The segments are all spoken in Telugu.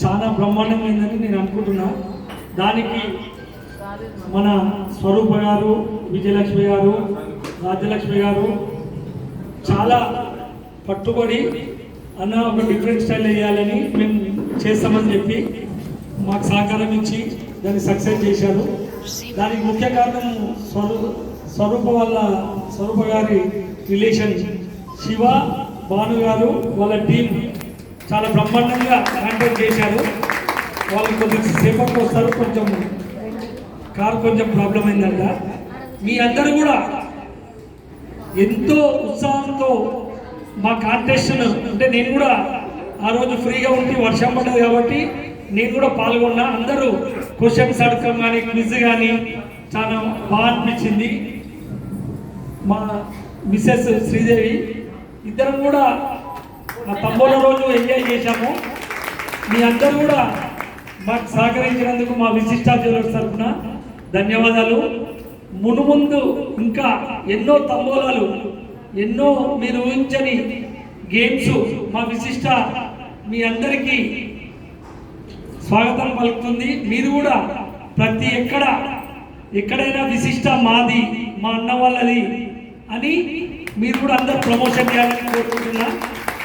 చాలా బ్రహ్మాండమైందని నేను అనుకుంటున్నా. దానికి మన స్వరూప గారు, విజయలక్ష్మి గారు, రాజ్యలక్ష్మి గారు చాలా పట్టుబడి అన్న ఒక డిఫరెంట్ స్టైల్ వేయాలని మేము చేస్తామని చెప్పి మాకు సహకారం ఇచ్చి దాన్ని సక్సెస్ చేశారు. దానికి ముఖ్య కారణం స్వరూప గారి రిలేషన్ శివ, భాను గారు వాళ్ళ టీం చాలా బ్రహ్మాండంగా కాంటాక్ట్ చేశారు. వాళ్ళు కొంచెం సేపట్లో వస్తారు, కొంచెం కార్ కొంచెం ప్రాబ్లం అయిందంట. మీ అందరూ కూడా ఎంతో ఉత్సాహంతో మా కాంటెస్ట్ను, అంటే నేను కూడా ఆ రోజు ఫ్రీగా ఉండి వర్షం పడ్డది కాబట్టి నేను కూడా పాల్గొన్నా. అందరూ క్వశ్చన్స్ అడగం కానీ క్విజ్ కానీ చాలా బాగా అనిపించింది. మా మిస్సెస్ శ్రీదేవి ఇద్దరం కూడా ఆ తమ్ముల రోజు ఎంజాయ్ చేశాము. మీ అందరూ కూడా మాకు సహకరించినందుకు మా విశిష్టా జ్యువెలర్స్ తరఫున ధన్యవాదాలు. మునుముందు ఇంకా ఎన్నో తంబోలాలు, ఎన్నో మీరు ఊహించని గేమ్స్ మా విశిష్ట మీ అందరికీ స్వాగతం పలుకుతుంది. మీరు కూడా ప్రతి ఎక్కడైనా విశిష్ట మాది, మా అన్న వాళ్ళది అని మీరు కూడా అందరు ప్రమోషన్ చేయాలని కోరుకుంటున్నా.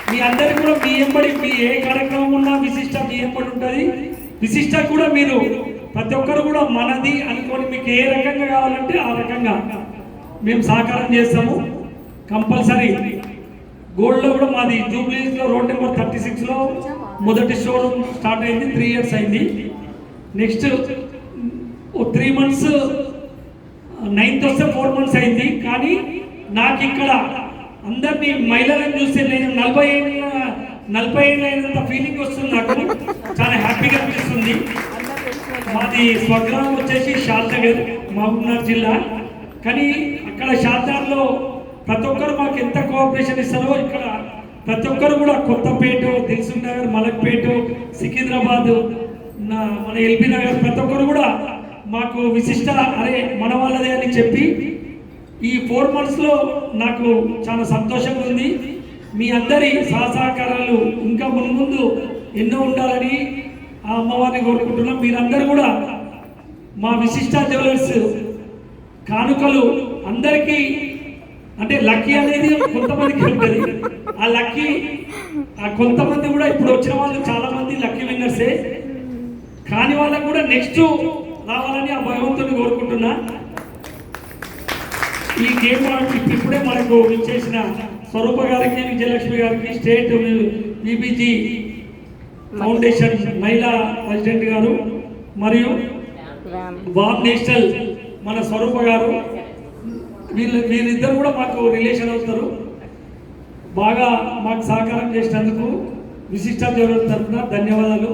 మీ అందరికి కూడా మీ ఎంబడి మీ ఏ కార్యక్రమం ఉన్నా విశిష్ట మీ ఎంబడి ఉంటుంది. విశిష్ట కూడా మీరు ప్రతి ఒక్కరు కూడా మనది అనుకొని మీకు ఏ రకంగా కావాలంటే ఆ రకంగా మేము సహకారం చేస్తాము. కంపల్సరీ గోల్డ్లో కూడా మాది జూబ్లీస్లో రోడ్ నెంబర్ 36లో మొదటి షోరూమ్ స్టార్ట్ అయింది. 3 years అయింది. నెక్స్ట్ 3 months 9th వస్తే 4 months అయింది. కానీ నాకు ఇక్కడ అందరినీ మహిళలను చూస్తే నేను 40 ఏళ్ళు అయినంత ఫీలింగ్ వస్తుంది. నాకు చాలా హ్యాపీగా అనిపిస్తుంది. మాది స్వగ్రామం వచ్చేసి షాద్నగర్, మహబూబ్నగర్ జిల్లా. కానీ అక్కడ షాద్నగర్లో ప్రతి ఒక్కరు మాకు ఎంత కోఆపరేషన్ ఇస్తారో ఇక్కడ ప్రతి ఒక్కరు కూడా కొత్తపేట, దిల్సుఖ్ నగర్, మలక్పేట, సికింద్రాబాద్, మన ఎల్బీ నగర్ ప్రతి ఒక్కరు కూడా మాకు విశిష్ట అరే మన వాళ్ళదే అని చెప్పి ఈ 4 monthsలో నాకు చాలా సంతోషంగా ఉంది. మీ అందరి సహకారాలు ఇంకా ముందు ఎన్నో ఉండాలని ఆ అమ్మవారిని కోరుకుంటున్నాం. మీరందరూ కూడా మా విశిష్ట జ్యువెలర్స్ కానుకలు అందరికీ, అంటే లక్కీ అనేది కొంతమందికి ఉంటుంది. ఆ లక్కీ కొంతమంది కూడా ఇప్పుడు వచ్చిన వాళ్ళు చాలా మంది లక్కీ విన్నర్సే. కాని వాళ్ళకు కూడా నెక్స్ట్ రావాలని ఆ భగవంతుని కోరుకుంటున్నా. ఈ గేమ్ ఇప్పుడే మనకు ఇచ్చేసిన స్వరూప గారికి, విజయలక్ష్మి గారికి, స్టేట్ బీబీజీ ఫౌండేషన్ మహిళా ప్రెసిడెంట్ గారు మరియు వామ్ నేషనల్ మన స్వరూప గారు, వీరిద్దరు కూడా మాకు రిలేషన్ అవుతారు. బాగా మాకు సహకారం చేసినందుకు విశిష్ట జ్యువెలర్స్ తరఫున ధన్యవాదాలు.